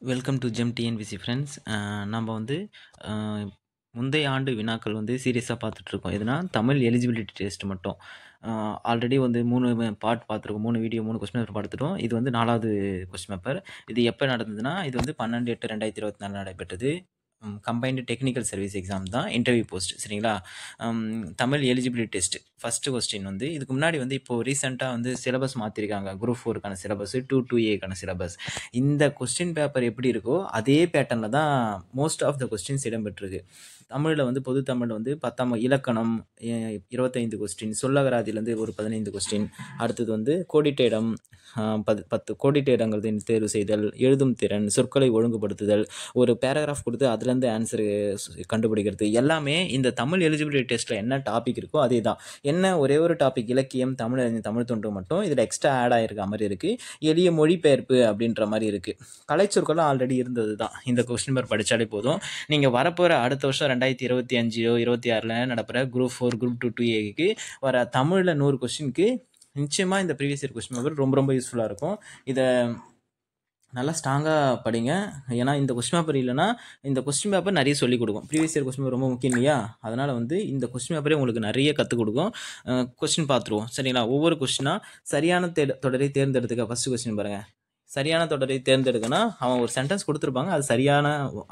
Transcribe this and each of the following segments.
Welcome to gem TNPSC friends. நம்ம வந்து முந்தைய ஆண்டு வினாக்கள் வந்து சீரியஸாக பார்த்துட்ருக்கோம். எதுனா தமிழ் எலிஜிபிலிட்டி டெஸ்ட் மட்டும். ஆல்ரெடி வந்து 3 பார்ட் பார்த்துருக்கோம். 3 வீடியோ 3 கொஸ்டின் பேப்பர் பார்த்துட்டோம். இது வந்து 4வது கொஸ்டின் பேப்பர். இது எப்போ நடந்ததுன்னா, இது வந்து 12/8/2024 நடைபெற்றது. கம்பைன்டு டெக்னிக்கல் சர்வீஸ் எக்ஸாம் தான், இன்டர்வியூ போஸ்ட். சரிங்களா? Tamil eligibility test first question வந்து இதுக்கு முன்னாடி வந்து இப்போது ரீசெண்டாக வந்து சிலபஸ் மாற்றிருக்காங்க. குரூப் 4க்கான சிலபஸ், 2A சிலபஸ். இந்த கொஸ்டின் பேப்பர் எப்படி இருக்கோ அதே பேட்டர்னில் தான் மோஸ்ட் ஆஃப் த கொஸ்டின்ஸ் இடம்பெற்றிருக்கு. தமிழில் வந்து பொது தமிழ் வந்து 10ஆம் இலக்கணம் 25 கொஸ்டின், சொல்லகராதியிலேருந்து ஒரு 15 கொஸ்டின், அடுத்தது வந்து கோடிட்ட இடம் 10 கோடிட்ட இடங்கள் தேர்வு செய்தல், எழுதும் திறன், சொற்களை ஒழுங்குபடுத்துதல், ஒரு பேராகிராஃப் கொடுத்து அதுலேருந்து ஆன்சரு கண்டுபிடிக்கிறது, எல்லாமே இந்த தமிழ் எலிஜிபிலிட்டி டெஸ்ட்டில் என்ன டாபிக் இருக்கோ அதே தான். என்ன ஒரே ஒரு டாபிக் இலக்கியம், தமிழ் தொண்டு மட்டும் இதில் எக்ஸ்ட்ரா ஆட் ஆகிருக்க மாதிரி இருக்குது. எளிய மொழிபெயர்ப்பு அப்படின்ற மாதிரி இருக்குது. கலைச்சொற்களும் ஆல்ரெடி இருந்தது தான். இந்த கொஸ்டின் பேப்பர் படித்தாலே போதும். நீங்கள் வரப்போகிற அடுத்த வருஷம் 2025 26 நடப்புகிற குரூப் 4 குரூப் 2A வர தமிழில் 100 கொஸ்டினுக்கு நிச்சயமாக இந்த ப்ரீவியஸ் இயர் கொஸ்டின் பேப்பர் ரொம்ப ரொம்ப யூஸ்ஃபுல்லாக இருக்கும். இதை நல்லா ஸ்ட்ராங்காக படிங்க. ஏன்னா இந்த கொஸ்டின் பேப்பர் இல்லைனா இந்த கொஸ்டின் பேப்பர் நிறைய சொல்லிக் கொடுக்கும். ப்ரீவியஸ் இயர் கொஸ்டின் பேப்பர் ரொம்ப முக்கியம் இல்லையா? அதனால் வந்து இந்த கொஸ்டின் பேப்பரே உங்களுக்கு நிறைய கற்றுக் கொடுக்கும். கொஸ்டின் பார்த்துருவோம். சரிங்களா? ஒவ்வொரு கொஸ்டினாக சரியான தொடரை தேர்ந்தெடுத்துக்க. ஃபஸ்ட்டு கொஸ்டின் பாருங்கள். சரியான தொடரை தேர்ந்தெடுக்கனா அவன் ஒரு சென்டென்ஸ் கொடுத்துருப்பாங்க, அது சரியான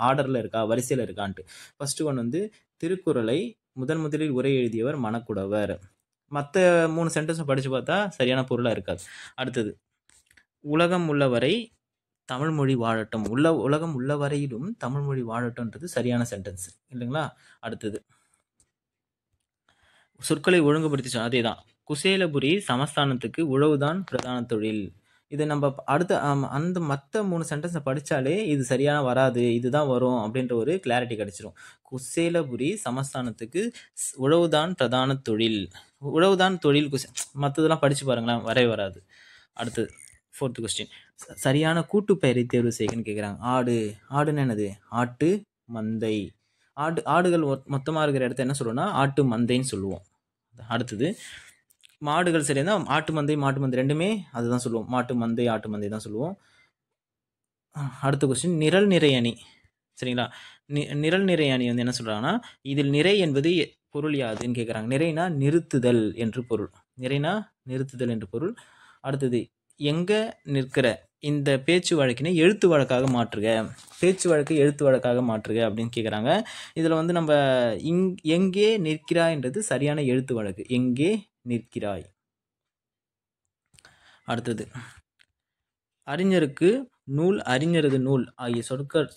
ஆர்டரில் இருக்கா, வரிசையில் இருக்கான்ட்டு. ஃபஸ்ட்டு ஒன் வந்து திருக்குறளை முதலில் உரை எழுதியவர் மணக்குடவர். மற்ற 3 சென்டென்ஸை படித்து பார்த்தா சரியான பொருளாக இருக்காது. அடுத்தது, உலகம் உள்ளவரை தமிழ்மொழி வாழட்டும். உலகம் உள்ள வரையிலும் தமிழ்மொழி வாழட்டும்ன்றது சரியான சென்டென்ஸ் இல்லைங்களா? அடுத்தது, சொற்களை ஒழுங்குபடுத்தி அதே தான். குசேலபுரி சமஸ்தானத்துக்கு உழவுதான் பிரதான தொழில். இதை நம்ம அடுத்த அந்த மற்ற 3 சென்டென்ஸை படித்தாலே இது சரியான வராது, இதுதான் வரும் அப்படின்ற ஒரு கிளாரிட்டி கிடச்சிரும். குசேலபுரி சமஸ்தானத்துக்கு உழவுதான் பிரதான தொழில். உழவுதான் தொழில். மற்றதெல்லாம் படித்து பாருங்களேன், வரவே வராது. அடுத்தது, 4th கொஸ்டின், சரியான கூட்டு பெயரை தேர்வு செய்யன்னு கேட்குறாங்க. ஆடுன்னு என்னது? ஆட்டு மந்தை. ஆடுகள் மொத்தமாக இருக்கிற இடத்த என்ன சொல்லுவோம்னா ஆட்டு மந்தைன்னு சொல்லுவோம். அடுத்தது, மாடுகள் சரியா ஆட்டு மந்தை ரெண்டுமே அதுதான் சொல்லுவோம். மாட்டு மந்தை தான் சொல்லுவோம். அடுத்த கொஸ்டின், நிரல் நிறை அணி. சரிங்களா? நிரல் நிறை அணி வந்து என்ன சொல்கிறாங்கன்னா, இதில் நிறை என்பது பொருள் யாதுன்னு கேட்குறாங்க. நிறைனா நிறுத்துதல் என்று பொருள். அடுத்தது, எங்க நிற்கிற இந்த பேச்சு வழக்கினை எழுத்து வழக்காக மாற்றுக. பேச்சு வழக்கு எழுத்து வழக்காக மாற்றுக அப்படின்னு கேட்குறாங்க. இதில் வந்து நம்ம எங்கே நிற்கிறாய்ன்றது சரியான எழுத்து வழக்கு. எங்கே நிற்கிறாய். அடுத்தது, அறிஞருக்கு நூல், அறிஞரது நூல் ஆகிய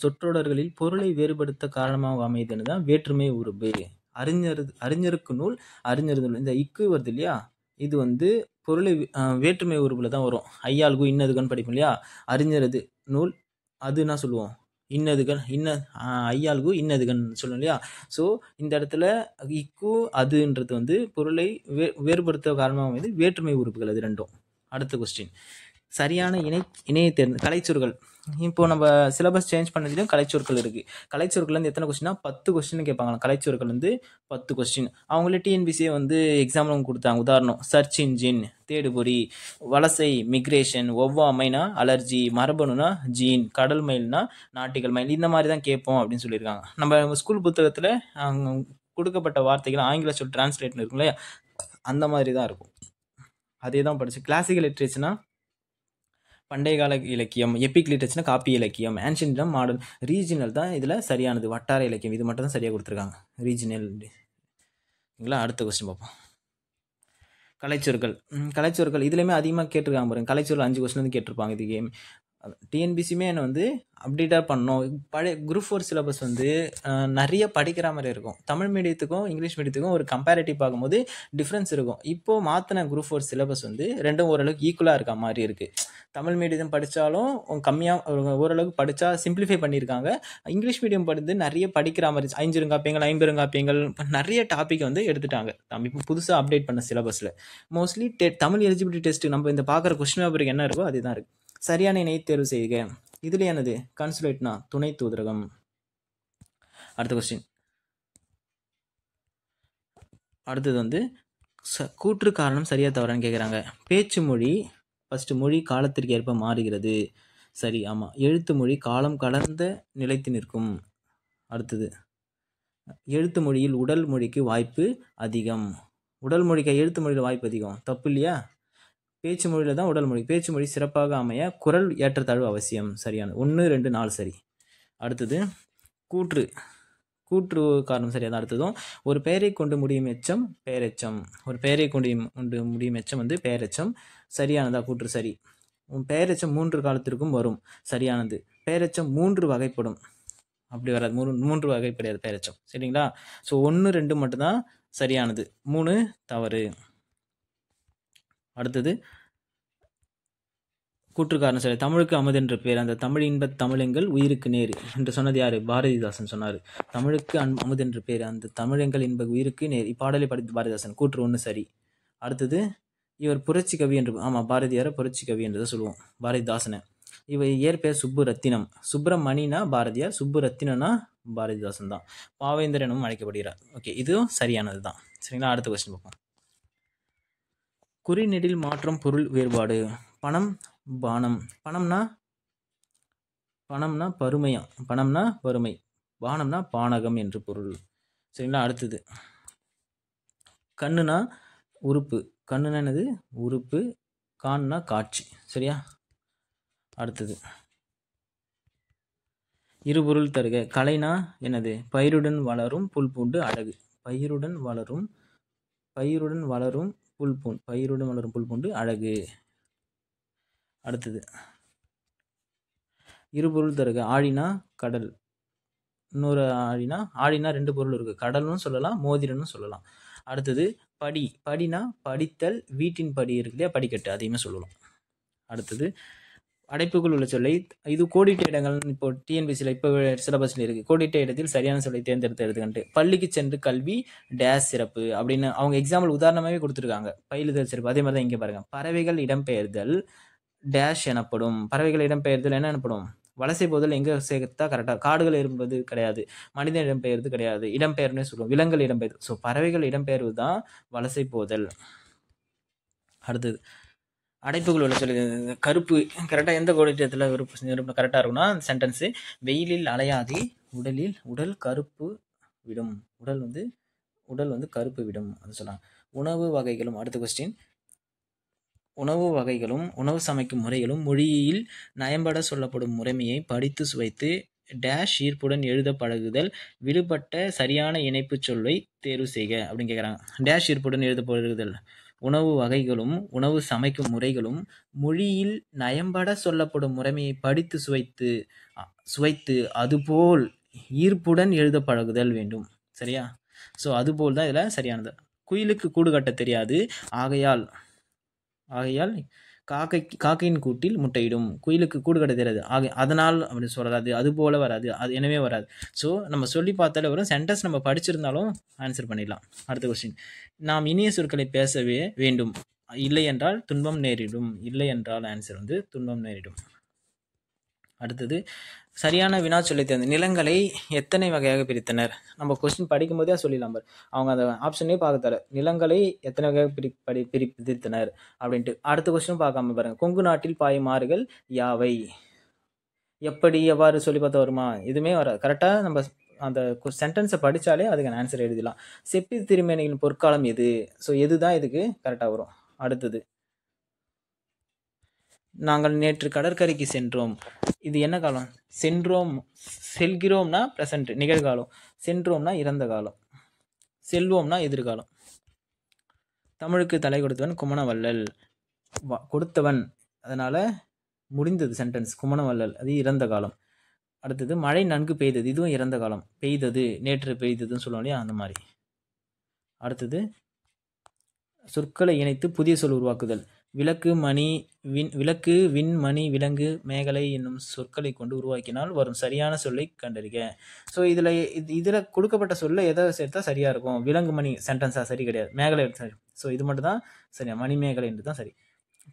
சொற்றொடர்களில் பொருளை வேறுபடுத்த காரணமாக அமைதுன்னு தான் வேற்றுமை உருபு. அறிஞருக்கு நூல், அறிஞரது நூல், இந்த இக்கு வருது இல்லையா, இது வந்து பொருளை வேற்றுமை உருவில் தான் வரும். ஐயாளுக்கு இன்னதுகன்னு படிப்போம் இல்லையா? அறிஞரது நூல் அதுன்னா சொல்லுவோம் இன்னதுகன், ஐயாளுக்கு இன்னதுகன் சொல்லுவோம் இல்லையா? ஸோ இந்த இடத்துல இக்கு அதுன்றது வந்து பொருளை வேறுபடுத்த காரணமாக அமைது வேற்றுமை உறுப்புகள் அது ரெண்டும். அடுத்த கொஸ்டின், சரியான இணையை தேர்ந்து கலைச்சொற்கள். இப்போ நம்ம சிலபஸ் சேஞ்ச் பண்ணதுலையும் கலைச்சொற்கள் இருக்குது. கலைச்சொற்கள் வந்து எத்தனை கொஸ்டினா 10 கொஸ்டின் கேட்பாங்க. கலைச்சொற்கள் வந்து 10 கொஸ்டின். அவங்களே டிஎன்பிசியை வந்து எக்ஸாம்பிள் கொடுத்தாங்க. உதாரணம், சர்ச் இன்ஜின், தேடுபொறி, வலசை, மிக்ரேஷன், ஒவ்வாமைனா அலர்ஜி, மரபணுனா ஜீன், கடல் மயில்னா நாட்டிக்கல் மயில், இந்த மாதிரி தான் கேட்போம் அப்படின்னு சொல்லியிருக்காங்க. நம்ம ஸ்கூல் புத்தகத்தில் கொடுக்கப்பட்ட வார்த்தைகள் ஆங்கில சொல் டிரான்ஸ்லேட்னு இருக்கும் இல்லையா, அந்த மாதிரி தான் இருக்கும். அதே தான் படிச்சு. கிளாசிக்கல் லிட்ரேச்சர்னா பண்டைய கால இலக்கியம், எபிக் லிட்ரேச்சர்னா காப்பி இலக்கியம், ஆன்ஷியன்ட்னா மாடர்ன், ரீஜினல் தான் இதில் சரியானது. வட்டார இலக்கியம் இது மட்டும் தான் சரியாக கொடுத்துருக்காங்க, ரீஜினல். அடுத்த கொஸ்டின் பார்ப்போம். கலைச்சொற்கள் இதுலையுமே அதிகமாக கேட்டிருக்காங்க பாருங்க. கலைச்சொற்கள் 5 கொஸ்டின் வந்து கேட்டிருப்பாங்க. இது கேம் டிஎன்பிசியுமே என்ன வந்து அப்டேட்டாக பண்ணோம். பழைய குரூப் 4 சிலபஸ் வந்து நிறைய படிக்கிற மாதிரி இருக்கும். தமிழ் மீடியத்துக்கும் இங்கிலீஷ் மீடியத்துக்கும் ஒரு கம்பேரிட்டிவ் பார்க்கும்போது டிஃப்ரென்ஸ் இருக்கும். இப்போது மாற்றின குரூப் 4 சிலபஸ் வந்து ரெண்டும் ஓரளவுக்கு ஈக்குவலாக இருக்க மாதிரி இருக்குது. தமிழ் மீடியம் படித்தாலும் கம்மியாக ஓரளவுக்கு படித்தா சிம்பிளிஃபை பண்ணியிருக்காங்க. இங்கிலீஷ் மீடியம் படித்து நிறைய படிக்கிற மாதிரி 5 பெருங்காப்பியங்கள், 5 பெருங்காப்பியங்கள், நிறைய டாபிக் வந்து எடுத்துட்டாங்க. இப்போ புதுசாக அப்டேட் பண்ண சிலபஸில் மோஸ்ட்லி தமிழ் எலிஜிபிலிட்டி டெஸ்ட் நம்ம இந்த பார்க்குற கொஸ்டின் பேப்பருக்கு என்ன இருக்கோ அதுதான் இருக்குது. சரியான இணையை தேர்வு செய்க. இதுல என்னது? கான்சுலேட்னா துணை தூதரகம். அடுத்த கொஸ்டின், அடுத்தது வந்து கூற்று காரணம் சரியா தவறான்னு கேட்குறாங்க. பேச்சு மொழி ஃபர்ஸ்ட் மொழி காலத்திற்கு ஏற்ப மாறுகிறது. சரி. ஆமாம். எழுத்து மொழி காலம் கடந்த நிலைத்து நிற்கும். அடுத்தது எழுத்து மொழியில் உடல் மொழிக்கு வாய்ப்பு அதிகம். உடல் மொழிக்கு எழுத்து மொழியில் வாய்ப்பு அதிகம், தப்பு இல்லையா? பேச்சு மொழியில் தான் உடல் மொழி. பேச்சு மொழி சிறப்பாக அமைய குரல் ஏற்றத்தாழ்வு அவசியம். சரியான 1, 2, 4 சரி. அடுத்தது கூற்று கூற்று காரணம் சரியா தான். அடுத்ததும் ஒரு பெயரை கொண்டு முடியும் எச்சம் பெயரெச்சம். ஒரு பெயரை கொண்டு முடியும் எச்சம் வந்து பெயரெச்சம். சரியானதா? கூற்று சரி. பெயரெச்சம் 3 காலத்திற்கும் வரும். சரியானது. பெயரெச்சம் 3 வகைப்படும். அப்படி வராது. 3 வகைப்படையாது பெயரெச்சம். சரிங்களா? ஸோ 1, 2 மட்டும்தான் சரியானது, 3 தவறு. அடுத்தது கூற்று காரணம் சரி. தமிழுக்கு அமுதென்ற பேர், அந்த தமிழ் இன்பத் தமிழெங்கள் உயிருக்கு நேர் என்று சொன்னது யாரு? பாரதிதாசன் சொன்னார். தமிழுக்கு அமுதென்ற பேர், அந்த தமிழெங்கள் இன்ப உயிருக்கு நேர். இப்பாடலை படித்து பாரதிதாசன். கூற்று 1 சரி. அடுத்தது இவர் புரட்சி கவி என்று, ஆமாம், பாரதியாரை புரட்சி கவி என்று தான் சொல்லுவோம், பாரதிதாசனை. இவர் இயற்பெயர் சுப்பு ரத்தினம். சுப்பிரமணினா பாரதியார், சுப்பு ரத்தினனா பாரதிதாசன் தான். பாவேந்தர் எனவும் அழைக்கப்படுகிறார். ஓகே, இதுவும் சரியானது தான். சரிங்களா? அடுத்த கொஸ்டின் பார்ப்போம். குறிநெடில் மாற்றம் பொருள் வேறுபாடு. பணம் பானம். பணம்னா பருமையா, பணம்னா வறுமை, பானம்னா பானகம் என்று பொருள். சரிங்களா? அடுத்தது கண்ணுனா உறுப்பு. கண்ணுனா என்னது? உறுப்பு. காண்னா காட்சி. சரியா? அடுத்தது இருபொருள் தருக. கலைனா என்னது? பயிருடன் வளரும் புல் பூண்டு அழகு. பயிருடன் வளரும் புல் பூண்டு அழகு. அடுத்தது இருபொருள் தருக. ஆழினா கடல். இன்னொரு ஆழினா 2 பொருள் இருக்கு. கடல்னு சொல்லலாம், மோதிரன்னு சொல்லலாம். அடுத்தது படினா படித்தல். வீட்டின் படி இருக்கு இல்லையா, படிக்கட்டு, அதையுமே சொல்லலாம். அடுத்தது அடைப்புக்குள் உள்ள சொல்லை, இது கோடிட்ட இடங்கள். இப்போ டிஎன்பிசியில் இப்போ சிலபஸ்ல இருக்கு. கோடிட்ட இடத்தில் சரியான சொல்லை தேர்ந்தெடுத்து எழுதுகன்ட்டு. பள்ளிக்கு சென்று கல்வி டேஸ் சிறப்பு அப்படின்னு அவங்க எக்ஸாம்பிள் உதாரணமாகவே கொடுத்துருக்காங்க. பயிலுதல் சிறப்பு. அதே மாதிரி தான் இங்கே பாருங்க. பறவைகள் இடம்பெயர்தல் டேஷ் எனப்படும். பறவைகள் இடம்பெயர்தல் என்ன எனப்படும்? வலசை போதல். எங்கே சேர்த்தா கரெக்டாக? காடுகள் இருப்பது கிடையாது, மனித இடம்பெயர்வது கிடையாது, இடம்பெயர்னே சொல்லுவோம். விலங்குகள் இடம்பெயர்வு. ஸோ பறவைகள் இடம்பெயர்வு தான் வலசை போதல். அடுத்தது அடைப்புகள் உள்ள சொல்லி கருப்பு கரெக்டாக எந்த கோடிட்டத்தில் கரெக்டாக இருக்கும்னா சென்டென்ஸு வெயிலில் அலையாதே உடல் கருப்பு விடும். உடல் வந்து கருப்பு விடும் அது சொல்லலாம். உணவு வகைகளும். அடுத்த கொஸ்டின். உணவு வகைகளும் உணவு சமைக்கும் முறைகளும் மொழியில் நயம்பட சொல்லப்படும் முறைமையை படித்து சுவைத்து டேஷ் ஈர்ப்புடன் எழுத பழகுதல். விடுபட்ட சரியான இணைப்பு சொல்லை தேர்வு செய்க அப்படின்னு கேட்குறாங்க. டேஷ் ஈர்ப்புடன் எழுத பழகுதல். உணவு வகைகளும் உணவு சமைக்கும் முறைகளும் மொழியில் நயம்பட சொல்லப்படும் முறைமையை படித்து சுவைத்து அதுபோல் ஈர்ப்புடன் எழுத பழகுதல் வேண்டும். சரியா? ஸோ அதுபோல் தான் இதில் சரியானது. குயிலுக்கு கூடு கட்ட தெரியாது, ஆகையால் காக்கையின் கூட்டில் முட்டையிடும். குயிலுக்கு கூடு கட்ட தெரியாது, அதனால் அப்படின்னு சொல்றாது. அது போல வராது, அது எனவே வராது. ஸோ நம்ம சொல்லி பார்த்தாலே வரும். சென்டென்ஸ் நம்ம படிச்சிருந்தாலும் ஆன்சர் பண்ணிடலாம். அடுத்த கொஸ்டின். நாம் இனிய சொற்களை பேசவே வேண்டும், இல்லை என்றால் துன்பம் நேரிடும். இல்லை என்றால் ஆன்சர் வந்து துன்பம் நேரிடும். அடுத்தது சரியான வினா சொல்லி தேர்ந்து. நிலங்களை எத்தனை வகையாக பிரித்தனர்? நம்ம கொஸ்டின் படிக்கும் போதே சொல்லிடலாம் பாரு. அவங்க அந்த ஆப்ஷனே பார்க்க தர. நிலங்களை எத்தனை வகையாக பிரித்தனர் அப்படின்ட்டு. அடுத்த கொஸ்டின் பார்க்காம பாருங்க. கொங்கு நாட்டில் பாயும் ஆறுகள் யாவை? எப்படி எவ்வாறு சொல்லி பார்த்தா வருமா? எதுவுமே வராது. கரெக்டாக நம்ம அந்த சென்டென்ஸை படித்தாலே அதுக்கான ஆன்சர் எழுதிடலாம். செப்பி திருமேனிகளின் பொற்காலம் எது? ஸோ எதுதான் இதுக்கு கரெக்டாக வரும். அடுத்தது நாங்கள் நேற்று கடற்கரைக்கு சென்றோம். இது என்ன காலம்? செல்கிறோம்னா ப்ரெசன்ட் நிகழ்காலம், சென்றோம்னா இறந்த காலம், செல்வோம்னா எதிர்காலம். தமிழுக்கு தலை கொடுத்தவன் குமணவள்ளல். கொடுத்தவன், அதனால முடிந்தது சென்டென்ஸ். குமணவள்ளல் அது இறந்த காலம். அடுத்தது மழை நன்கு பெய்தது. இதுவும் இறந்த காலம். பெய்தது, நேற்று பெய்ததுன்னு சொல்லுவோம் இல்லையா, அந்த மாதிரி. அடுத்தது சொற்களை இணைத்து புதிய சொல் உருவாக்குதல். விளக்கு விண் மணி விலங்கு மேகலை என்னும் சொற்களை கொண்டு உருவாக்கினால் வரும் சரியான சொல்லை கண்டறிக. ஸோ இதில் கொடுக்கப்பட்ட சொல்ல எதை சேர்த்தா சரியாக இருக்கும்? விலங்கு மணி சென்டென்ஸாக சரி கிடையாது, மேகலை சரி. ஸோ இது மட்டும் தான் சரியா, மணிமேகலை என்று தான் சரி.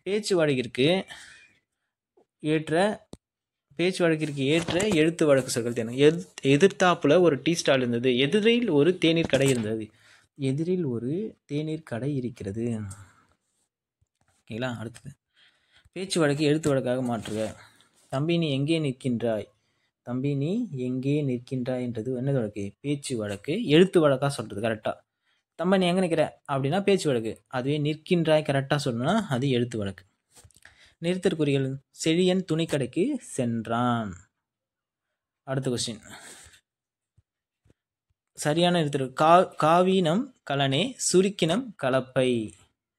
பேச்சு வழக்கிற்கு ஏற்ற எழுத்து வழக்கு சொற்கள் தேர்வு. எதிர்த்தாப்புல ஒரு டீ ஸ்டால் இருந்தது. எதிரில் ஒரு தேநீர் கடை இருந்தது. எதிரில் ஒரு தேநீர் கடை இருக்கிறது. ஓகேங்களா? அடுத்தது பேச்சு வழக்கு எழுத்து வழக்காக மாற்றுக. தம்பி நீ எங்கே நிற்கின்றாய், தம்பி நீ எங்கே நிற்கின்றாய் என்றது என்னது வழக்கு, பேச்சு வழக்கு. எழுத்து வழக்கா சொல்றது கரெக்டா. தம்பி நீ எங்க நிற்கிற அப்படின்னா பேச்சு வழக்கு. அதுவே நிற்கின்றாய் கரெக்டா சொல்லணும்னா அது எழுத்து வழக்கு. நிறுத்தற்குறிகள். செழியன் துணிக்கடைக்கு சென்றான். அடுத்த கொஸ்டின் சரியான நிறுத்தல். காவினம் கலனே சுருக்கினம் கலப்பை.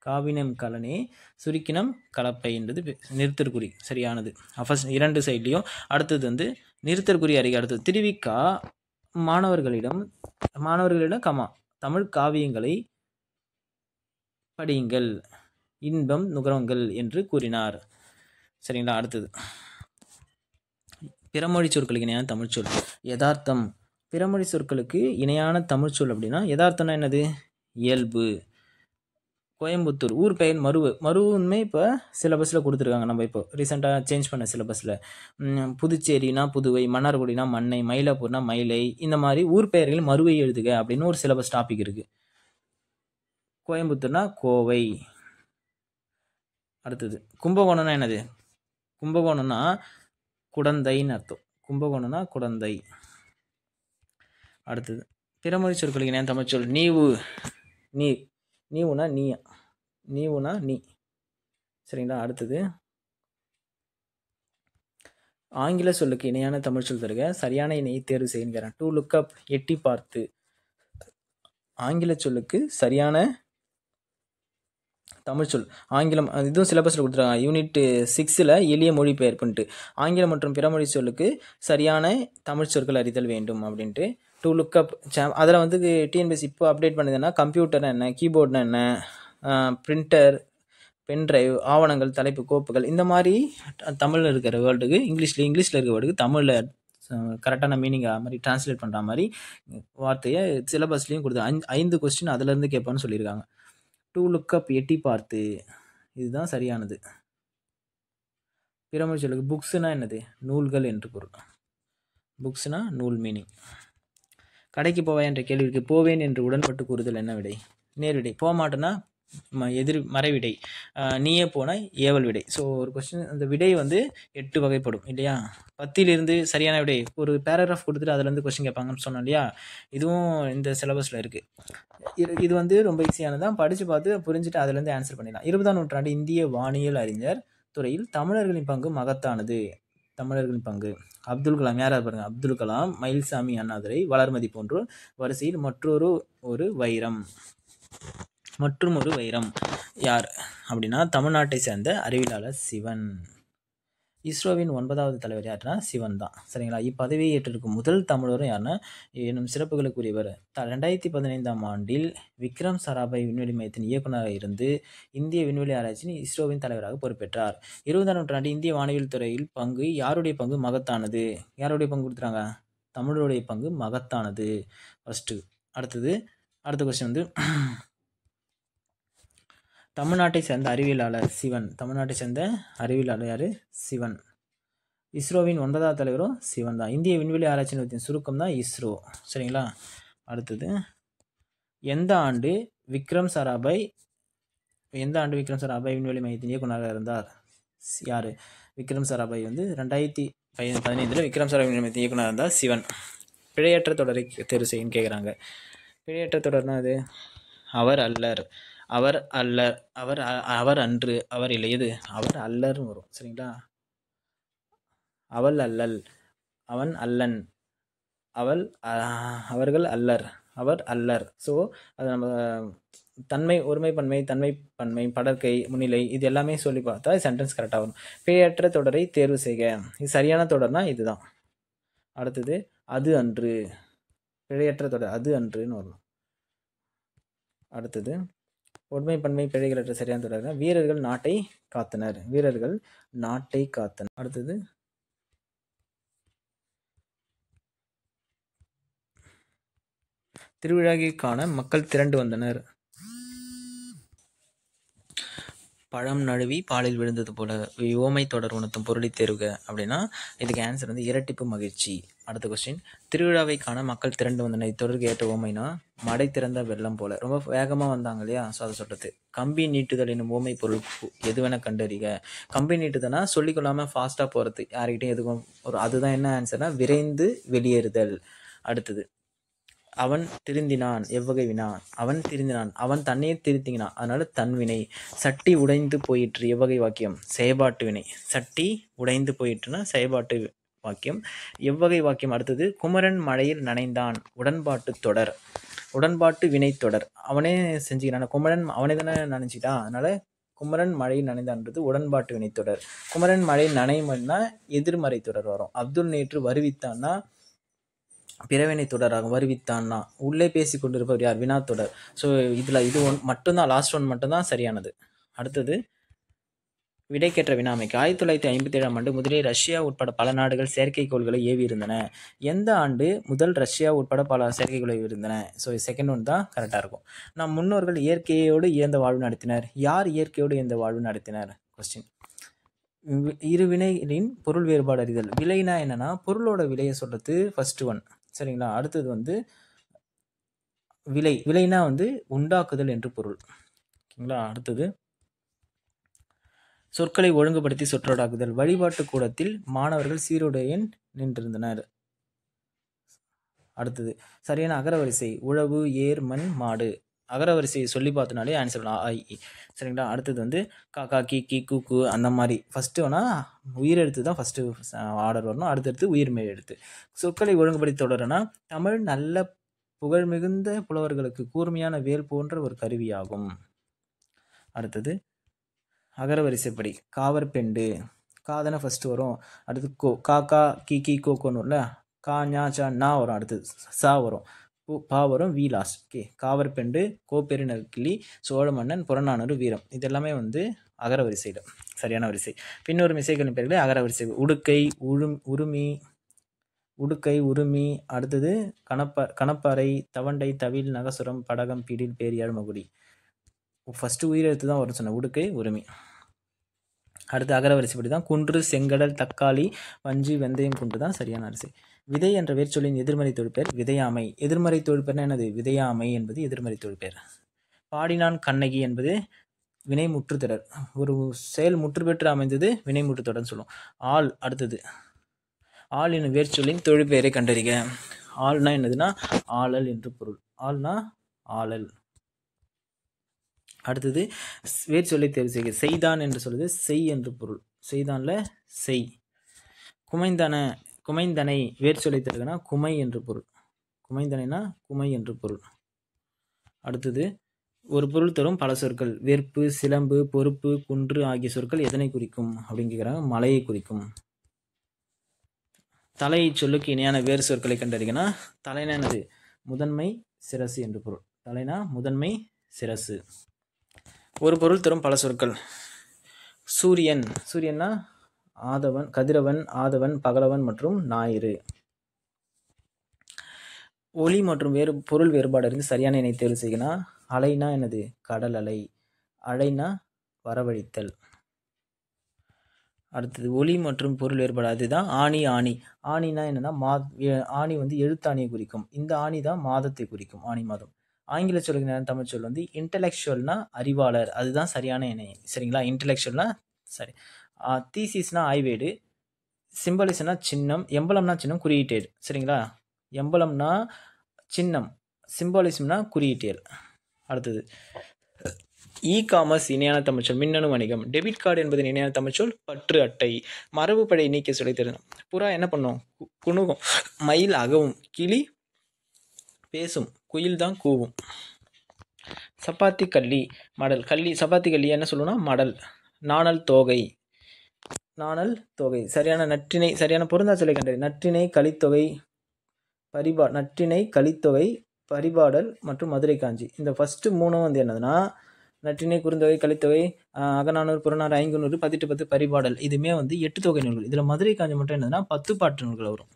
காவினம் கலனே சுருக்கினம் கலப்பை என்றது நிறுத்தற்குறி சரியானது. ஃபர்ஸ்ட் 2 சைட்லையும். அடுத்தது வந்து நிறுத்தற்குறி அறிக்கை. அடுத்தது திருவிக்கா மாணவர்களிடம் கமா தமிழ் காவியங்களை படியுங்கள், இன்பம் நுகருங்கள் என்று கூறினார். சரிங்களா. அடுத்தது பிறமொழி சொற்களுக்கு இணையான தமிழ்ச்சொல். யதார்த்தம். பிறமொழி சொற்களுக்கு இணையான தமிழ்ச்சொல் அப்படின்னா யதார்த்தம்னா என்னது, இயல்பு. கோயம்புத்தூர் ஊர் பெயர் மருவுமே இப்போ சிலபஸில் கொடுத்துருக்காங்க. நம்ம இப்போ ரீசெண்டாக சேஞ்ச் பண்ண சிலபஸில். புதுச்சேரினா புதுவை, மன்னார்குடினா மண்ணை, மயிலாப்பூர்னா மயிலை, இந்த மாதிரி ஊர் பெயர்கள் மருவை எழுதுக அப்படின்னு ஒரு சிலபஸ் டாபிக் இருக்குது. கோயம்புத்தூர்னா கோவை. அடுத்தது கும்பகோணம்னா என்னது, கும்பகோணம்னா குடந்தைன்னு அர்த்தம். கும்பகோணம்னா குடந்தை. அடுத்தது பிறமொழி சொற்களுக்கு இணையான தமிழ்ச்சொல். நீவு. நீர். நீவுனா நீ. நீவுனா நீ. சரிங்களா. அடுத்தது ஆங்கில சொல்லுக்கு இணையான தமிழ்ச்சொல் தருக, சரியான இணையை தேர்வு செய்கிறேன். டு லுக் அப் எட்டி பார்த்து. ஆங்கில சொல்லுக்கு சரியான தமிழ்ச்சொல். ஆங்கிலம் இதுவும் சிலபஸில் கொடுத்துருக்காங்க. யூனிட் 6ல் எளிய மொழிபெயர்ப்புன்ட்டு ஆங்கிலம் மற்றும் பிறமொழி சொல்லுக்கு சரியான தமிழ் சொற்கள் அறிதல் வேண்டும் அப்படின்ட்டு. டு லுக் அப் அதில் வந்து டிஎன்பிஎஸ்சி இப்போ அப்டேட் பண்ணுதுன்னா கம்ப்யூட்டர்னா என்ன, கீபோர்ட்னா என்ன, பிரிண்டர், பென்ட்ரைவ், ஆவணங்கள், தலைப்பு, கோப்புகள், இந்த மாதிரி தமிழில் இருக்கிற வேர்டுக்கு இங்கிலீஷில் இருக்கிற வேர்டுக்கு தமிழில் கரெக்டான மீனிங் மாதிரி டிரான்ஸ்லேட் பண்ணுற மாதிரி வார்த்தையை சிலபஸ்லேயும் கொடுத்து 5 கொஸ்டின் அதுலேருந்து கேட்பான்னு சொல்லியிருக்காங்க. டு லுக் அப் எட்டி பார்த்து, இதுதான் சரியானது. பிறமொழி சொல்லுக்கு புக்ஸ்னா என்னது, நூல்கள் என்று பொருள். புக்ஸ்னா நூல் மீனிங். கடைக்கு போவாய் என்ற கேள்விக்கு போவேன் என்று உடன்பட்டு கூறுதல் என்ன விடை, நேர்விடை. போக மாட்டேன்னா மறைவிடை. நீயே போனால் ஏவல் விடை. ஸோ ஒரு கொஸ்டின் அந்த விடை வந்து 8 வகைப்படும் இல்லையா. 10லிருந்து சரியான விடை ஒரு பேராகிராஃப் கொடுத்துட்டு அதுலேருந்து கொஸ்டின் கேட்பாங்கன்னு சொன்னோம் இல்லையா. இதுவும் இந்த சிலபஸில் இருக்குது. இது வந்து ரொம்ப ஈஸியானதான், படித்து பார்த்து புரிஞ்சுட்டு அதுலேருந்து ஆன்சர் பண்ணிடலாம். 20ஆம் நூற்றாண்டு இந்திய வானியல் அறிஞர் துறையில் தமிழர்களின் பங்கு மகத்தானது. தமிழர்களின் பங்கு. அப்துல் கலாம். யாராவது பாருங்க, அப்துல் கலாம், மயில்சாமி அண்ணாதுரை, வளர்மதி போன்ற வரிசையில் மற்றொரு வைரம். மற்றும் ஒரு வைரம் யார் அப்படின்னா தமிழ்நாட்டை சேர்ந்த அறிவியலாளர் சிவன். இஸ்ரோவின் 9வது தலைவர் யாருன்னா சிவன் தான். சரிங்களா. இப்பதவியை ஏற்றிருக்கும் முதல் தமிழரும் யாருன்னா என்னும் சிறப்புகளுக்குரியவர். 2015ஆம் ஆண்டில் விக்ரம் சாராபாய் விண்வெளி மையத்தின் இயக்குநராக இருந்து இந்திய விண்வெளி ஆராய்ச்சியின் இஸ்ரோவின் தலைவராக பொறுப்பேற்றார். 20ஆம் நூற்றாண்டு இந்திய வானவியல் துறையில் பங்கு யாருடைய பங்கு மகத்தானது. யாருடைய பங்கு கொடுத்துறாங்க, தமிழருடைய பங்கு மகத்தானது ஃபர்ஸ்ட்டு. அடுத்த கொஸ்டின் வந்து தமிழ்நாட்டை சேர்ந்த அறிவியலாளர் சிவன். தமிழ்நாட்டை சேர்ந்த அறிவியலாளர் யாரு, சிவன். இஸ்ரோவின் 9வது தலைவரும் சிவன் தான். இந்திய விண்வெளி ஆராய்ச்சி நிறுவனத்தின் சுருக்கம் தான் இஸ்ரோ. சரிங்களா. அடுத்தது எந்த ஆண்டு விக்ரம் சாராபாய் விண்வெளி மையத்தின் இயக்குநராக இருந்தார். யாரு, விக்ரம் சாராபாய் வந்து 2015 விக்ரம் சாராபாய் விண்வெளி மையத்தின் இயக்குநராக இருந்தார் சிவன். பிழையற்ற தொடரை தேர்வு செய்யுன்னு கேட்குறாங்க. பிழையற்ற தொடர்னா அது அவர் அல்லர், அவர் அன்று, அவர் இல்லை, எது அவர் அல்லர்னு வரும். சரிங்களா. அவள் அல்லல், அவன் அல்லன், அவர்கள் அல்லர், அவர் அல்லர். ஸோ அது நம்ம தன்மை, ஒருமை பன்மை, தன்மை பன்மை, படற்கை, முன்னிலை, இது எல்லாமே சொல்லி பார்த்தா சென்டென்ஸ் கரெக்டாக வரும். பிழையற்ற தொடரை தேர்வு செய்க. இது சரியான தொடர்னா இதுதான். அடுத்தது அது அன்று. பிழையற்ற தொடர் அது அன்றுன்னு வரும். அடுத்தது ஒருமை பன்மை பிழைகளற்ற சரியான தொடர் வீரர்கள் நாட்டை காத்தனர். வீரர்கள் நாட்டை காத்தனர். அடுத்தது திருவிழாவை காண மக்கள் திரண்டு வந்தனர். பழம் நழுவி பாலில் விழுந்தது போல ஓமை தொடர் உணர்த்தும் பொருளை தேர்க அப்படின்னா இதுக்கு ஆன்சர் வந்து இரட்டிப்பு மகிழ்ச்சி. அடுத்த கொஸ்டின், திருவிழாவை காண மக்கள் திரண்டு வந்தனர். இத்தொடருக்கு ஏற்ற ஓமைனா மடை திறந்த வெள்ளம் போல, ரொம்ப வேகமாக வந்தாங்க இல்லையா, ஸோ அதை சொல்கிறது. கம்பி நீட்டுதல் என்னும் ஓமை பொருள் எதுவென கண்டறிக. கம்பி நீட்டுதல்னா சொல்லிக்கொள்ளாமல் ஃபாஸ்ட்டாக போகிறது, யார்கிட்டையும் எதுக்கும் ஒரு, அதுதான் என்ன ஆன்சர்னா விரைந்து வெளியேறுதல். அடுத்தது, அவன் திருந்தினான் எவ்வகை வினா. அவன் திருந்தினான், அவன் தன்னையே திருத்தினான், அதனால தன்வினை. சட்டி உடைந்து போயிற்று எவ்வகை வாக்கியம், செயற்பாட்டு வினை. சட்டி உடைந்து போயிற்றுனா செயற்பாட்டு வாக்கியம். எவ்வகை வாக்கியம். அடுத்தது, குமரன் மழையில் நனைந்தான் உடன்பாட்டு தொடர், உடன்பாட்டு வினை தொடர். அவனே செஞ்சுக்கிறான், குமரன் அவனே தானே நினைச்சிட்டான், அதனால குமரன் மழையில் நனைந்தான்றது உடன்பாட்டு வினை தொடர். குமரன் மழையில் நனைமன்னா எதிர்மறை தொடர் வரும். அப்துல் நேற்று வருவித்தான்னா பிறவினை தொடராகும். வருவித்தான்னா உள்ளே பேசி கொண்டிருப்பவர் யார், வினா தொடர். ஸோ இதில் இது மட்டும்தான், லாஸ்ட் ஒன் மட்டும்தான் சரியானது. அடுத்தது, விடைக்கேற்ற வினாமைக்கு. 1957ஆம் ஆண்டு முதலில் ரஷ்யா உட்பட பல நாடுகள் செயற்கைக்கோள்களை ஏவி இருந்தன. எந்த ஆண்டு முதல் ரஷ்யா உட்பட பல செயற்கைக்கோளை ஏவி இருந்தன. ஸோ செகண்ட் ஒன் தான் கரெக்டாக இருக்கும். நம் முன்னோர்கள் இயற்கையோடு இயந்த வாழ்வு நடத்தினர். யார் இயற்கையோடு இயந்த வாழ்வு நடத்தினர். கொஸ்டின், இரு வினைகளின் பொருள் வேறுபாடு அறிதல். விலைனா என்னன்னா பொருளோட விலையை சொல்றது ஃபர்ஸ்ட் ஒன், சரிங்களா. அடுத்தது வந்து விலை, விலைனா வந்து உண்டாக்குதல் என்று பொருள், ஓகேங்களா. அடுத்தது, சொற்களை ஒழுங்குபடுத்தி சொற்றொடாக்குதல். வழிபாட்டு கூடத்தில் மாணவர்கள் சீருடையன் நின்றிருந்தனர். அடுத்தது, சரியான அகரவரிசை. உழவு, ஏர், மண், மாடு. அகரவரிசையை சொல்லி பார்த்தனாலே ஆன்சர் பண்ணலாம், சரிங்களா. அடுத்தது வந்து காக்கா, கி, கி, கு, கு, அந்த மாதிரி ஃபஸ்ட்டு வேணால் உயிரெழுத்து தான் ஃபஸ்ட்டு ஆர்டர் வரணும், அடுத்தடுத்து உயிர்மெய் எழுத்து. சொற்களை ஒழுங்குபடுத்தி தொடரனா தமிழ் நல்ல புகழ் மிகுந்த புலவர்களுக்கு கூர்மையான வேல் போன்ற ஒரு கருவியாகும். அடுத்தது, அகரவரிசைப்படி. காவர் பெண்டு, காதான ஃபஸ்ட்டு வரும், அடுத்து கோ, காக்கா, கி, கி, கோன்னு வரும்ல, கா, ஞா, சா, நா வரும், அடுத்தது சா வரும், பா வரும், we lost. Okay, Khawar bend, கோப்பெருநர் கிளி, சோழ மன்னன், புறநானூறு, வீரம். இது எல்லாமே வந்து அகரவரிசையில் சரியான வரிசை. பின்னொரு இசைகளின் பெயர்களே அகரவரிசை. உடுக்கை, உருமி, உடுக்கை, உருமி. அடுத்தது, கணப்பறை, தவண்டை, தவில், நகசுரம், படகம், பிடில், பேரியாழ், மகுடி. ஃபஸ்ட்டு உயிரெழுத்து தான் வரும் சொன்ன, உடுக்கை, உருமி. அடுத்து அகரவரிசைப்படி தான் குன்று, செங்கடல், தக்காளி, வஞ்சி, வெந்தயம், குன்று தான் சரியான வரிசை. விதை என்ற வேர்ச்சொல்லின் எதிர்மறை தொழிற்பெயர் விதையாமை. எதிர்மறை தொழிற்பெயர்னா என்னது, விதையாமை என்பது எதிர்மறை தொழிற்பெயர். பாடினான் கண்ணகி என்பது வினை முற்றுத்தொடர். ஒரு செயல் முற்று பெற்று அமைந்தது வினை முற்றுத்தொடர்னு சொல்லுவோம். ஆள். அடுத்தது, ஆள் என்னும் வேர்ச்சொல்லின் தொழிற்பெயரை கண்டறிக. ஆள்னா என்னதுன்னா ஆளல் என்று பொருள். ஆள்னா ஆளல். அடுத்தது, வேர்ச்சொல்லை தேர்வு செய்க. செய்தான் என்று சொல்லுது செய் என்று பொருள். செய்தான்ல செய். குமைந்தனை வேர்ச்சொல்லை தேர்வுனா குமை என்று பொருள். குமைந்தனைனா குமை என்று பொருள். அடுத்தது, ஒரு பொருள் தரும் பல சொற்கள். வெற்பு, சிலம்பு, பொறுப்பு, குன்று ஆகிய சொற்கள் எதனை குறிக்கும் அப்படின்னு கேட்குறாங்க. மலையை குறிக்கும். தலை சொல்லுக்கு இணையான வேறு சொற்களை கண்டறிகனா தலைனா என்னது, முதன்மை, சிரசு என்று பொருள். தலைனா முதன்மை, சிரசு. ஒரு பொருள் தரும் பல சொற்கள். சூரியன், சூரியன்னா ஆதவன், கதிரவன், ஆதவன், பகலவன் மற்றும் ஞாயிறு. ஒளி மற்றும் வேறு பொருள் வேறுபாடு அறிந்து சரியான இணை தேர்வு செய்யனா. அலைனா என்னது, கடல் அலை. அலைனா வரவழைத்தல். அடுத்தது, ஒளி மற்றும் பொருள் வேறுபாடு, அதுதான் ஆணி. ஆணினா என்னன்னா ஆணி வந்து எழுத்தாணியை குறிக்கும். இந்த ஆணி தான் மாதத்தை குறிக்கும், ஆணி மாதம். ஆங்கில சொல்லுங்க தமிழ் சொல் வந்து இன்டலெக்சுவல்னா அறிவாளர், அதுதான் சரியான இணை, சரிங்களா. இன்டலெக்சுவல்னா சரி. தீசிஸ்னா ஆய்வேடு. சிம்பலிஸ்னா சின்னம். எம்பலம்னா சின்னம், குறியீட்டேடு, சரிங்களா. எம்பலம்னா சின்னம், சிம்பாலிசம்னா குறியீட்டேல். அடுத்தது, இ காமர்ஸ் இணையான தமிழ்ச்சொல் மின்னணு வணிகம். டெபிட் கார்டு என்பது இணையான தமிழ்ச்சொல் பற்று அட்டை. மரபு படை நீக்க சொல்லி தரணும். புறா என்ன பண்ணும், குணுகும். மயில் அகவும். கிளி பேசும். குயில் தான் கூவும். சப்பாத்தி கள்ளி, மடல். கள்ளி, சப்பாத்தி கள்ளி என்ன சொல்லணும்னா மடல். நாணல் தோகை, நாணல் தோகை. சரியான நற்றினை, சரியான பொருந்தா சொல்லை கண்டது. நற்றினை, கலித்தொகை, நற்றினை, கலித்தொகை, பரிபாடல் மற்றும் மதுரை காஞ்சி. இந்த ஃபர்ஸ்ட் மூணும் வந்து என்னதுன்னா நற்றினை, குறுந்தொகை, கலித்தொகை, அகநானூறு, புறநானூறு, ஐங்குநூறு, 18 பரிபாடல். இதுவுமே வந்து 8 தொகை நூல்கள். இதில் மதுரை காஞ்சி மட்டும் என்னதுன்னா 10 பாட்டு நூல்கள் வரும்,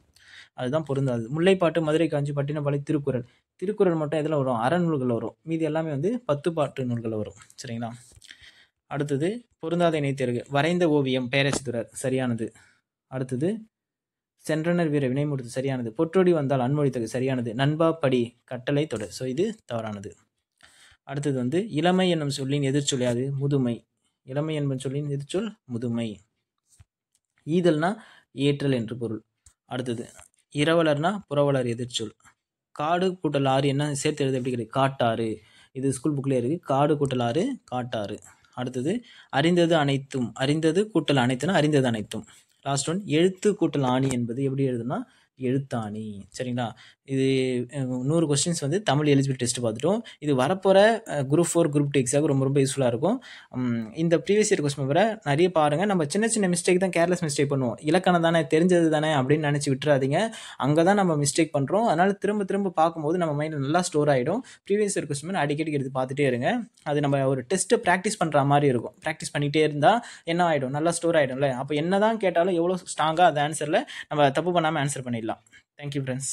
அதுதான் பொருந்தாது. முல்லைப்பாட்டு, மதுரை காஞ்சி, பட்டினப்பாலை, திருக்குறள். திருக்குறள் மட்டும் எதில் வரும், அறநூல்கள் வரும். மீதி எல்லாமே வந்து 10 பாட்டு நூல்கள் வரும், சரிங்களா. அடுத்தது பொருந்தாத இணைத்தேர்வு. வரைந்த ஓவியம் பேரரசுதுரர் சரியானது. அடுத்தது சென்றனர் வீர வினைமுடுத்து சரியானது. பொற்றொடி வந்தால் அன்மொழித்தகு சரியானது. நண்பா படி கட்டளை தொடர். ஸோ இது தவறானது. அடுத்தது இளமை என்னும் சொல்லின் எதிர்ச்சொல் யாது? முதுமை. இளமை என்பன் சொல்லின் எதிர்ச்சொல் முதுமை. ஈதல்னா ஏற்றல் என்று பொருள். அடுத்தது இரவலர்னா புறவலர் எதிர்ச்சொல். காடு கூட்டல் ஆறு என்ன சேர்த்து எழுது எப்படி கிடையாது? காட்டாறு. இது ஸ்கூல் புக்லேயே இருக்குது. காடு கூட்டல் ஆறு காட்டாறு. அடுத்தது அறிந்தது அனைத்தும். அறிந்தது கூட்டல் அனைத்துனா அறிந்தது அனைத்தும். லாஸ்ட் ஒன் எழுத்து கூட்டல் ஆணி என்பது எப்படி எழுதுனா எழுத்தாணி. சரிங்களா? இது 100 கொஸ்டின்ஸ் தமிழ் எலிஜிபிலிட்டி டெஸ்ட் பார்த்துட்டோம். இது வரப்போகிற குரூப் 4 குரூப் 2 எக்ஸாம் ரொம்ப யூஸ்ஃபுல்லாக இருக்கும். இந்த ப்ரீவியஸ் இயர் கொஸ்டின் பேப்பரை நிறைய பாருங்கள். நம்ம சின்ன சின்ன மிஸ்டேக் தான், கேர்லெஸ் மிஸ்டேக் பண்ணுவோம். இலக்கணம் தானே, தெரிஞ்சது தானே அப்படின்னு நினச்சி விட்டுறாதீங்க. அங்கே தான் நம்ம மிஸ்டேக் பண்ணுறோம். அதனால் திரும்ப திரும்ப பார்க்கும்போது நம்ம மைண்டில் நல்லா ஸ்டோர் ஆகிடும். ப்ரீவியஸ் இயர் கொஸ்டின் பேப்பர் அடிக்கடி எடுத்து பார்த்துட்டே இருங்க. அது நம்ம ஒரு டெஸ்ட்டை ப்ராக்டிஸ் பண்ணுற மாதிரி இருக்கும். ப்ராக்டிஸ் பண்ணிகிட்டே இருந்தால் என்ன ஆகிடும்? நல்லா ஸ்டோர் ஆகிடும்ல. அப்போ என்ன தான் கேட்டாலும் எவ்வளோ ஸ்ட்ராங்காக அந்த ஆன்சரில் நம்ம தப்பு பண்ணாமல் ஆன்சர் பண்ணிடலாம். Thank you friends.